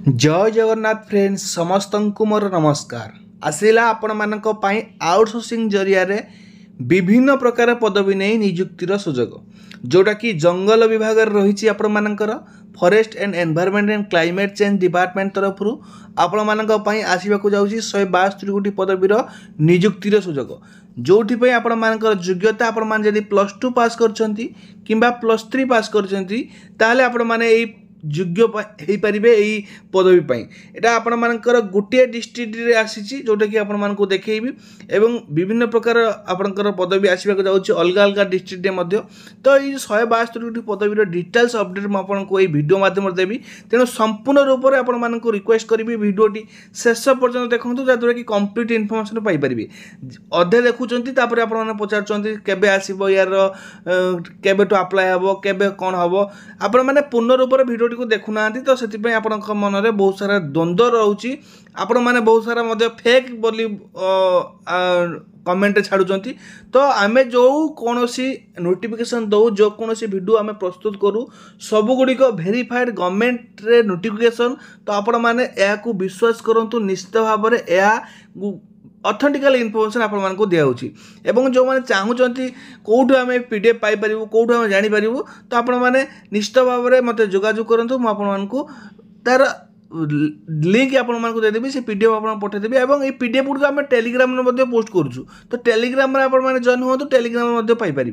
जय जगन्नाथ फ्रेंड्स समस्त को मोर नमस्कार। आसला आपण मानक पई आउटसोर्सिंग जरिया रे विभिन्न प्रकार पदवी नहीं नियुक्तिर सुजोग जोटा कि जंगल विभाग रही आपण मानकर forest and environment and climate change department तरफ आपण मानक पई आसीबाकू जाउची 172 गोटी पदवीर नियुक्तिर सुजोग जोठी आपण मानकर योग्यता आपण मान जदि +2 पास करछंती किंबा +3 पास करछंती ताले आपण माने एई योग्य हो पारे यही पदवी यहाँ आपण मानकर गोटे डिस्ट्रिक्ट रे आसी जोटा कि आपण मानक देखी एवं विभिन्न प्रकार आपणकर पदवी आसवाक जाऊँगी अलग अलग डिस्ट्रिक्ट मध्य तो ये 172 पदवीर डिटेल्स अपडेट मुझे ये वीडियो माध्यम देवी तेणु संपूर्ण रूप से आपण मानक रिक्वेस्ट करी वीडियोटी शेष पर्यटन देखूँ जहाँद्वारा कि कंप्लीट इनफर्मेशन पाइपर अधे देखुंत आपण पचार केबे आसब यार केबेठू अप्लाई हम केबे कौन हम आपण मैंने पूर्ण रूप से वीडियो को देखुना तो से मन में बहुत सारा द्वंद्व रोचे आपण मैंने बहुत सारा फेक बोली कमेंट छाड़ुंट तो आम जो कौन नोटिफिकेशन दौ जो कौन वीडियो आम प्रस्तुत करूँ सबुगुड़िक भेरीफाइड गवर्नमेंट रे नोटिफिकेशन तो आपण मैंने यहाँ विश्वास करूँ निश्चित भाव में यह ऑथेंटिकल इनफॉरमेशन आपण मानक दिखाऊँगी एवं जो मैंने चाहूँगी कौटू आम पीडीएफ पाइपर कौटू आम जापर तो आपण मैंने निश्चित भाव में मत जोगाजोग करूँ मुझे तार लिंक आपण मानक देदेवी से पीडीएफ आप पठेदेवी और ये पीडीएफ गुड़ आम टेलीग्राम में पोस्ट करूँ तो टेलीग्राम मैंने जॉइन हूँ टेलीग्राम में पाइपर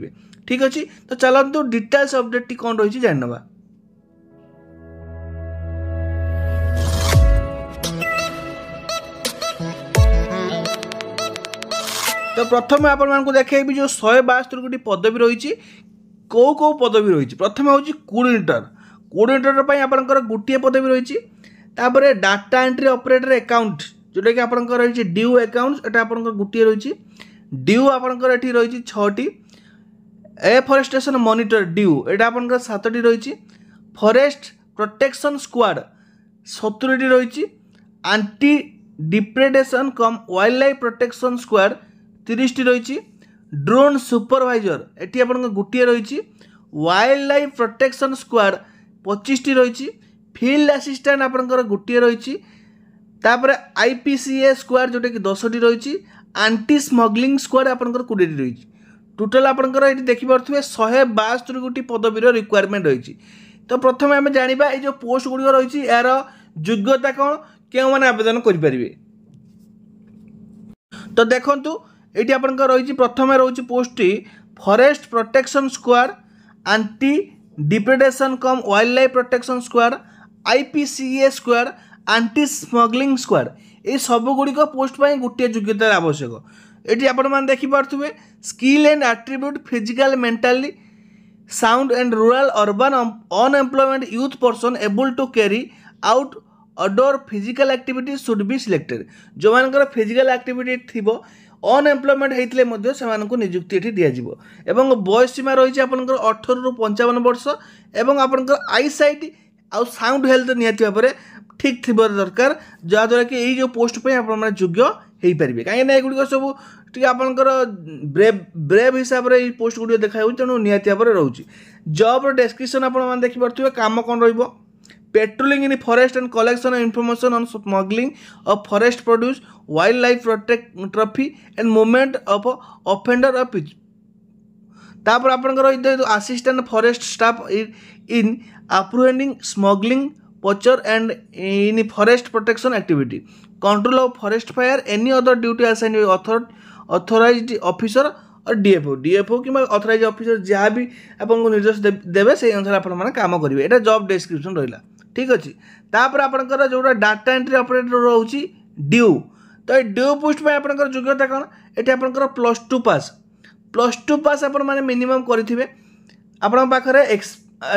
ठीक अच्छे तो चलतु डिटेल्स अपडेट टी कौन रही जानवा। तो प्रथम आपण मानक देखी जो 172 गोटी पदवी रही कौ पदवी रही प्रथम हूँ कोऑर्डिनेटर आपंकर गोटे पदवी रही तापर डाटा एंट्री ऑपरेटर अकाउंट जोटा कि आपंकर रही ड्यू अकाउंट एटा आपंकर गोटे रही ड्यू आपंकर एठी रही 6टी एफरेस्टेशन मॉनिटर ड्यू एटा आपंकर 7टी रही फॉरेस्ट प्रोटेक्शन स्क्वाड 70टी रही anti depredation cum wildlife protection squad 30टी रही ड्रोन सुपरवाइजर एटी आपन गोटे रही वाइल्ड लाइफ प्रोटेक्शन स्क्वाड 25टी रही फील्ड असिस्टेंट आपनकर गोटे रही आईपीसीए स्क्वाड जोटा कि 10टी रही एंटी स्मगलिंग स्क्वाड आपनकर 20टी रही टोटाल आपनकर ये देखिपे 172 गोटी पदवीर रिक्वायरमेंट रही तो प्रथम आम जाना ये जो पोस्ट गुड़िक रही यार योग्यता कौन क्यों मैंने आवेदन करेंगे तो देखु ये आपंकर रही प्रथम रही post forest protection squad anti depredation cum wildlife protection squad IPCA squad anti smuggling squad ये सब गुड़िक पोस्ट पर गोटे योग्यता आवश्यक ये आपण देखिपे skill and attribute physical mentally sound and rural urban unemployment youth person able to carry out outdoor physical activity should be selected जो मानकर फिजिकल एक्टिविटी थी अनएम्प्लॉयमेंट होते से नियुक्ति ये दिज्व एवं बयस सीमा रही है 18 ରୁ 55 वर्ष एवं आपंकर आई साइट आउ साउंड हेल्थ निहाती भाव में ठीक थी दरकार जहाँद्वारा कि यही जो पोस्ट पर आप योग्य हो पारे कहीं एगुड़ सब टी आपंकर ब्रेव हिसाब से पोस्ट गुड़ देखा तेणु निहाती भाव में रोचे जॉब डेस्क्रिप्शन आप देखिपे काम कौन रही patrolling in forest and collection information on smuggling of forest produce wildlife protect trophy and movement of offender of तापर आपंकर assistant forest staff in apprehending smuggling poacher and in forest protection activity control of forest fire any other duty assign authorised officer और DFO कि authorise officer जहाँ भी आपको निर्देश देवे से अनुसार आप काम करेंगे यहाँ जॉब डिस्क्रिप्शन रहा ठीक अच्छे तापर आपंकर जो डाटा एंट्री ऑपरेटर रोचे ड्यू तो ड्यू पोस्ट में आपंकर योग्यता कौन ये आपंकर +2 पास आप मिनिमम करेंगे आपण पाखे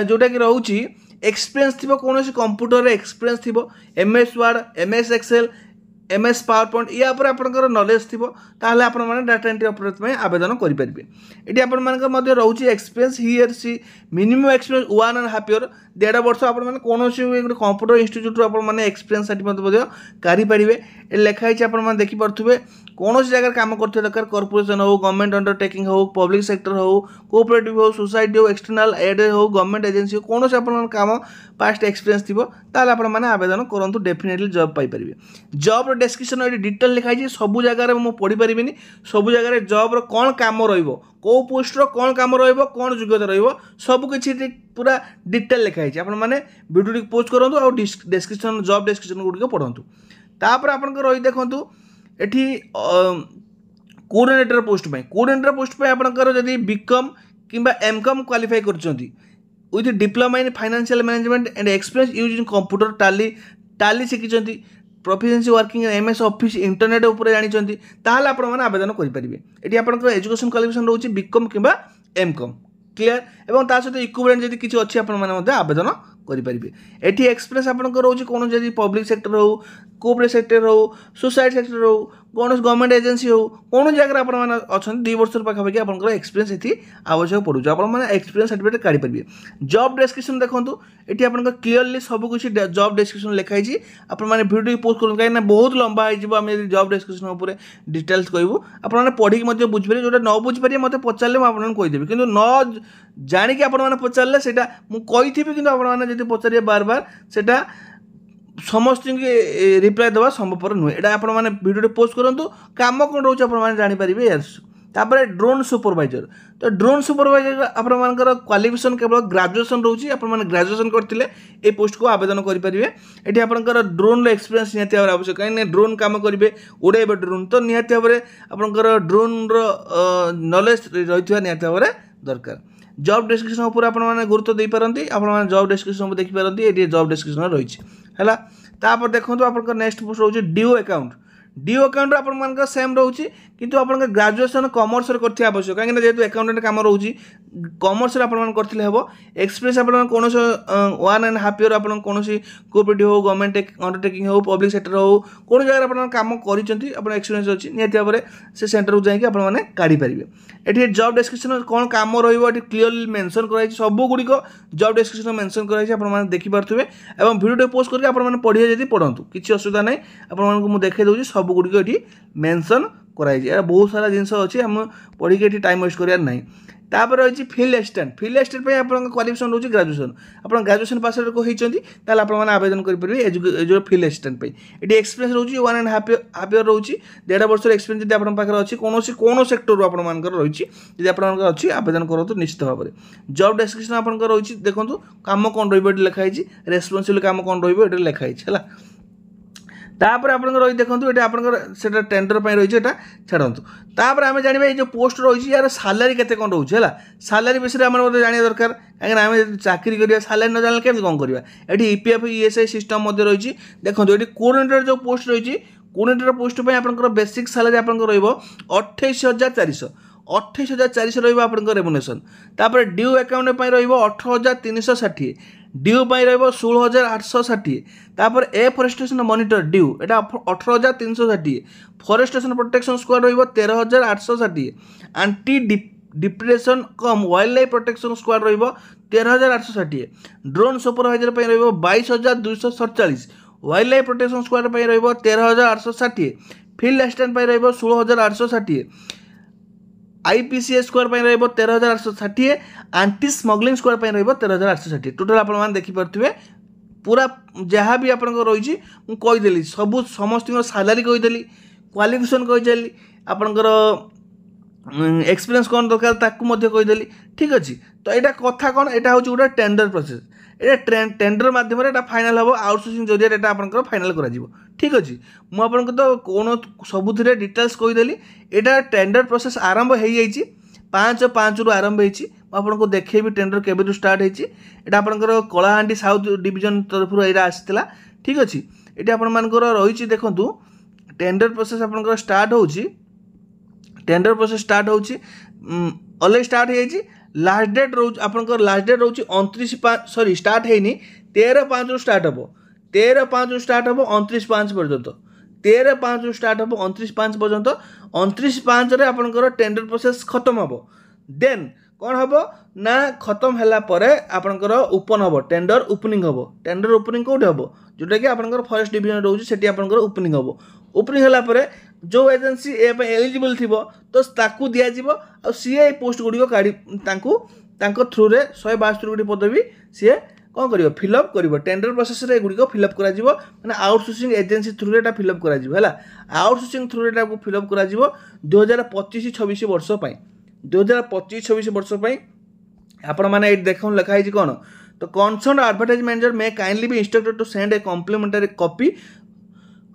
जोटा कि रोचे एक्सपीरियंस थी कौन कंप्यूटर एक्सपीरियंस थी MS word MS excel MS PowerPoint या पर आपनकर नॉलेज थिबो ताहले आपण माने डाटा एंट्री ऑपरेटर में आवेदन करि परिबे। एटी आपण मानकर मध्ये रहउची एक्सपीरियंस हियर सी मिनिमम एक्सपीरियंस 1.5 ईयर 1.5 वर्ष आपण माने कोनोसी कंप्यूटर इंस्टीट्यूट आपण माने एक्सपीरियंस सर्टिफिकेट मध्ये करि परिबे। ए लेखा हिच आपण माने देखि परथुबे कोनोसी जगह काम करथे दरकार कॉर्पोरेशन हो गवर्नमेंट अंडरटेकिंग हो पब्लिक सेक्टर हो कोऑपरेटिव हो सोसाइटी हो एक्सटर्नल एड हो गवर्नमेंट एजेंसी हो कोनोसी आपण काम पास्ट एक्सपीरियंस थिबो ताहले आपण माने आवेदन करंतु डेफिनेटली जॉब पाई परिबे। जॉब डिस्क्रिप्शन ये डिटेल लिखाई है सबू जगार मुझे पढ़ी पारि सबू जगार जॉब रो कौन काम रो कौ पोस्ट रो कौन काम रो कौन योग्यता रो सबकि पूरा डिटेल लिखाई है। आपने वीडियो पोस्ट करूँ और डिस्क्रिप्शन जॉब डिस्क्रिप्शन गुड़िक पढ़ु तापर आप रही देखूँ ये कोऑर्डिनेटर पोस्ट पे आपंकर जदि बीकॉम किंबा एमकॉम क्वालिफाई कर with diploma in financial management and experience using computer Tally शिखिं proficiency working MS office internet ऊपर जानी ताहले आपण माने आवेदन करि परिबे। एटी आपनकर एजुकेशन क्वालिफिकेशन रहउची बीकॉम किंबा एमकॉम क्लियर एवं ता सहित इक्विवेलेंट जदि किछि अछि आपण माने मध्ये आवेदन करि परिबे। एटी एक्सपीरियंस आपनकर रहउची कोन जदि पब्लिक सेक्टर हो कोऑपरेटिव सेक्टर हो सोसाइटी सेक्टर हो कौन गवर्नमेंट एजेंसी हो कौन जगह आप 2 वर्ष पाखापाखि आप एक्सपीरियंस ये आवश्यक पड़ूँ आप एक्सपीरियंस सर्टिफिकेट काढ़ी पारे। जॉब डिस्क्रिप्शन देखो ये आप क्लीयरली सब कुछ जॉब डिस्क्रिप्शन लिखाई आपने वीडियो पोस्ट करूँ कहीं बहुत लंबा हो जॉब डिस्क्रिप्शन उपर डिटेल्स कहूँ आपने पढ़ी बुझीपारे जो न बुझीपारे मत पचारे मुझे कहीदेवी कि न जाणिकी आपने पचारे से मुझी कि आपने पचारे बार बार से समस्त रिप्लाई देवा संभवपर नुहे। यहाँ आपने वीडियो पोस्ट करूँ कम कौन रोचे आपपारे यार। तापर ड्रोन सुपरवाइजर तो ड्रोन सुपरवाइजर आपर क्वालिफिकेशन केवल ग्रेजुएशन रोचे आपने ग्रेजुएशन करते ये पोस्ट को आवेदन करेंगे। ये आपंकर ड्रोन एक्सपीरियंस निहाती भाव आवश्यक कहीं ड्रोन कम करेंगे उड़ेबे ड्रोन तो निहाती भाव में आपंकर ड्रोन नॉलेज रही निहाती भाव में दरकार। जॉब डिस्क्रिप्शन उपर आपने गुरुत्व दे पारती आप जॉब डिस्क्रिप्शन देखी पारती ये जॉब डिस्क्रिप्शन रही है। तापर देखो आप नेक्स्ट पोस्ट रोचे डीओ अकाउंट आप सेम रोचे किंतु आप ग्रेजुएशन कॉमर्स करते आवश्यक कहीं जेहतु अकाउंटेंट काम रोचे कॉमर्स करते हम एक्सपीरियंस आप कौन 1.5 ईयर आप कौन कोऑपरेटिव हो गवर्नमेंट अंडरटेकिंग हो पब्लिक सेक्टर हो कौन जगह आप काम कर एक्सपीरियंस अच्छी निहाती भाव में से सेंटर को जाकि आपने काढ़ी पारे। ये जॉब डिस्क्रिप्शन कौन काम रही क्लीयरली मेंशन कराई सब गुड़िक जॉब डिस्क्रिप्शन मेंशन कराई आपने देखिपे और वीडियो पोस्ट करके आपने पढ़िए जब पढ़ु किसी असुविधा ना आपको देखा दूसरी सब गुड़िक ये मेंशन कराई बहुत सारा जिनस अच्छी आम पढ़ी ये टाइम वेस्ट करार ना। तापर रही फील्ड असिस्टेंट पे आप क्वालिफिकेशन रोचे ग्रेजुएशन आप ग्रेजुएशन पास आउट होती आपने आवेदन करेंगे जो फील्ड असिस्टेंट ये एक्सपीरियंस रोचे 1.5 ईयर रोचे 1.5 वर्ष एक्सपीरियंस जब आप अच्छी कौन सेक्टर आपर रही जी आप अच्छी आवेदन करूँ निश्चित भाव में। जॉब डिस्क्रिप्शन आप रही देखो कम कौन रही लिखाई रेस्पॉन्सिबल काम कौन रही लिखाई है। तापर आप रही देखो ये आपंकर टेंडर पर रही है छाड़ू तापर आम जाना ये जो पोस्ट रही यार सालारी केते कौन रोचे है सालारी विषय में मतलब जाना दरकार कहीं आम चाकरी करिया सालारी न जाना केमती कौन करवा। ये EPF ESI सिस्टम रही देखो ये कोऑर्डिनेटर जो पोस्ट रही कोऑर्डिनेटर पोस्ट पर आप बेसिक सालारी आप 28,400 रहा रेमुनेशन। तापर ड्यू अकाउंट रही 18,360 ड्यू रही 16,860 तापर एफरेस्टेशन मॉनिटर ड्यू एटा 18,360 फॉरेस्टेशन प्रोटेक्शन स्क्वाड रही 13,860 एंटी डिप्रेशन कम वाइल्ड लाइफ प्रोटेक्शन स्क्वाड रही 13,860 ड्रोन सुपरवाइजर रही 22,247 वाइल्ड लाइफ प्रोटेक्शन स्क्वाड रही 13,860 फील्ड असिस्टेंट रही 16,860 IPCS स्क्वायर रही 13,860 एंटी स्मगलिंग स्क्वायर रही 13,860 टोटाल आप देखिपे पूरा जहाँ भी आप रही कहीदेली सब समस्त सालारी कहीदेली क्वालिफिकेशन कहीदेली आपंकर एक्सपीरियंस कौन दरकार कहीदेली ठीक अच्छे। तो यहाँ कथा कौन यहाँ हूँ गोटे टेंडर प्रोसेस ये टेंडर मध्यम फाइनाल हम आउटसोर्सिंग जरिए आप फाइनाल कर ठीक अच्छे। मुझे तो कौन सबुथ डिटेल्स कहीदेली यहाँ टेंडर प्रोसेस आरंभ हो 5/5 रु आरंभ होती देखेबी टेंडर केबे स्टार्ट होती यहाँ आपंकर कलाहांडी साउथ डिवीजन तरफ यहाँ आसाला ठीक अच्छे। ये आपर रही देखूँ टेंडर प्रोसेस आप स्टार्ट हो टेंडर प्रोसेस स्टार्ट हो अलरेडी स्टार्ट हो लास्ट डेट रोज आपंकर लास्ट डेट रोच 29/5 सॉरी स्टार्ट है 13/5 स्टार्ट हम 13/5 स्टार्ट हम 29/5 पर्यंत 13/5 स्टार्ट हम 29/5 पर्यंत 29/5 आपंकर टेंडर प्रोसेस खत्म हम देन कौन हम ना खत्म है आपंकर ओपन हम टेंडर ओपनिंग हम टेंडर ओपनिंग कौट हम जोटा कि आपंकर फॉरेस्ट डिवीजन रोचे से आपंकर ओपनिंग हम ओपनिंग है जो एजेंसी एलिजिबल थी तो ताकू दिज्व आ सी पोस्ट गुड़िक काढ़ी थ्रू रे 172 पदवी सी कौन कर फिलअप कर टेंडर प्रोसेस रे गुड़िक फिलअप कर मैंने आउटसोर्सिंग एजेंसी थ्रू रे फिलअप कर आउटसोर्सिंग थ्रू रे फिलअप कर 2025-26 वर्ष 2025-26 वर्ष आपण मैंने देखो लिखाई कौन तो concern advertise manager may kindly be instructed to send a complimentary copy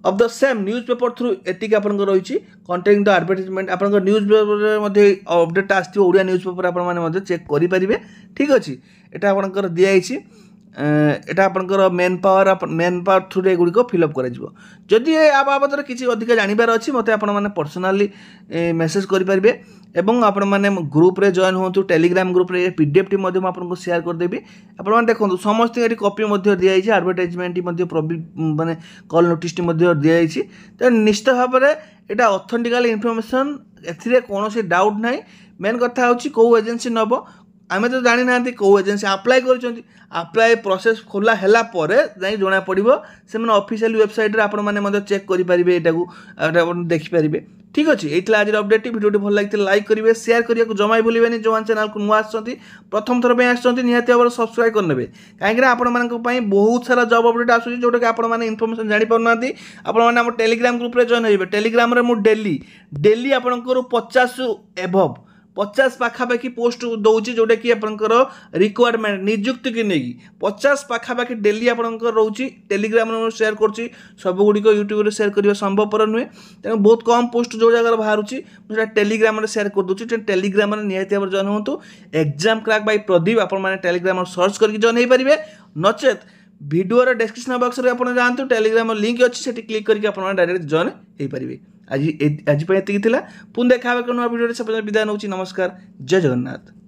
of the same news paper through एतिक आपन रही कंटेनिंग द एडवर्टाइजमेंट आपन न्यूज पेपर अपडेट आसो ओडिया न्यूज पेपर आपने चेक करेंगे ठीक अच्छे यहाँ आपंकर दिखाई एटा आपंकर मेन पावर थ्रू गुड़िक फिलअप करी आ बाबद किसी अधिक जानवर अच्छी मत आपने पर्सनाली मेसेज करेंगे एवं आपण मैंने ग्रुप रे जॉइन हो टेलीग्राम ग्रुप रे पीडीएफ टी आपको शेयर करदेवी आपण देखो समस्त ये कॉपी दिखाई एडवर्टाइजमेंट माने कॉल नोटिस दिखाई तो निश्चित भाव में यहाँ ऑथेंटिकल इनफॉरमेशन ए कौन डाउट ना मेन कथा हूँ कौ एजेंसी नब आमे तो जानी ना कौ एजेंसी अप्लाई कर प्रोसेस खोला है जना पड़ो से ऑफिशियल वेबसाइट रे आपण मैंने चेक करेंगे यहाँ देखिपारे ठीक अच्छे ये आज अपडेट वीडियो भल लगी लाइक करेंगे शेयर करने को जमा भूलें जो चैनल को नुआ प्रथम थर निहाती भाव सब्सक्राइब करने कहीं आपण बहुत सारा जॉब अपडेट आसूँ जोटा कि आपने इनफॉरमेशन जानीपार आपने टेलीग्राम ग्रुप रे जॉइन होइबे टेलीग्राम रे मु डेली आपनकर 50 एभव 50 पाखापाखि पोस्ट दौची जोटा कि आपंकर रिक्वायरमेंट नियुक्ति की नहीं 50 पाखापाखि डेली आपंकर रोचे टेलीग्राम शेयर कर सब गुड़िक यूट्यूब शेयर करने संभवपर नुहे तेणु बहुत कम पोस्ट जो जगह बाहर टेलीग्राम शेयर कर दूसरी टेलीग्राम निहाती भाव जॉइन हूँ एग्जाम क्रैक बाय प्रदीप आपने टेलीग्राम सर्च करके जॉइन हो पारे नचेत वीडियो डिस्क्रिप्शन बॉक्स में आप जातु टेलीग्राम लिंक अच्छी से क्लिक करके आप डायरेक्ट जॉइन हो पारे आज पुणी देखा नुआ वीडियो से विदाय नौची नमस्कार जय जगन्नाथ।